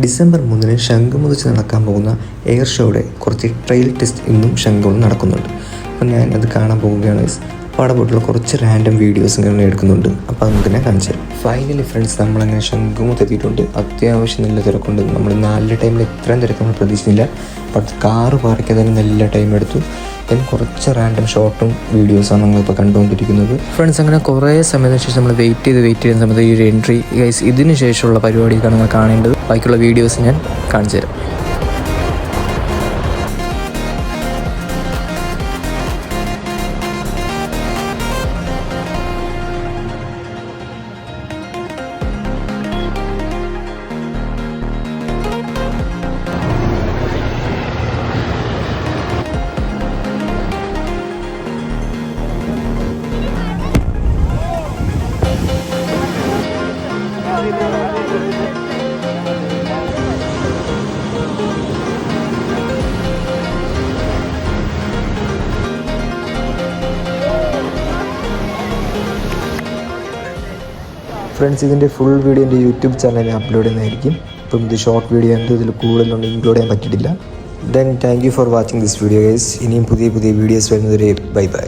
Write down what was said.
December 3 ശംഖുമുഖത്ത് വെച്ച് നടക്കാൻ പോകുന്ന എയർ ഷോയുടെ കുറച്ച് ട്രയൽ ടെസ്റ്റ് ഇന്നും ശംഖുമുഖത്ത് നടക്കുന്നുണ്ട്. അപ്പോൾ ഞാൻ അത് കാണാൻ പോവുകയാണ്. അപ്പോൾ അവിടെ പോയിട്ടുള്ള കുറച്ച് റാൻഡം വീഡിയോസ് ഇങ്ങനെ എടുക്കുന്നുണ്ട്. അപ്പോൾ അത് തന്നെ കാണിച്ചു തരാം. ഫൈനലി ഫ്രണ്ട്സ്, നമ്മളങ്ങനെ ശംഖുമുഖത്ത് എത്തിയിട്ടുണ്ട്. അത്യാവശ്യം നല്ല തിരക്കുണ്ട്. നമ്മൾ 4 ടൈമിൽ ഇത്രയും തിരക്ക് നമ്മൾ പ്രതീക്ഷിച്ചില്ല. അപ്പോൾ കാറ് പാർക്കാൻ തന്നെ നല്ല ടൈം എടുത്തു. കുറച്ച് റാൻഡം ഷോർട്ടും വീഡിയോസാണ് നമ്മളിപ്പോൾ കണ്ടുകൊണ്ടിരിക്കുന്നത്. ഫ്രണ്ട്സ്, അങ്ങനെ കുറേ സമയത്തിന് ശേഷം നമ്മൾ വെയിറ്റ് ചെയ്യുന്ന സമയത്ത് ഈ ഒരു എൻട്രി ഗൈസ്, ഇതിന് ശേഷമുള്ള പരിപാടിയൊക്കെയാണ് നിങ്ങൾ കാണേണ്ടത്. ബാക്കിയുള്ള വീഡിയോസ് ഞാൻ കാണിച്ചു തരാം. ഫ്രണ്ട്സ്, ഇതിൻ്റെ ഫുൾ വീഡിയോ എൻ്റെ യൂട്യൂബ് ചാനലിൽ അപ്ലോഡ് ചെയ്യുന്നതായിരിക്കും. ഇപ്പം ഇത് ഷോർട്ട് വീഡിയോ ഉണ്ട്, ഇതിൽ കൂടുതലൊന്നും ഇൻക്ലൂഡ് ചെയ്യാൻ പറ്റിയിട്ടില്ല. Then thank you for watching this video guys. ഇനിയും പുതിയ വീഡിയോസ് വരുന്നവരെ ബൈ ബൈ.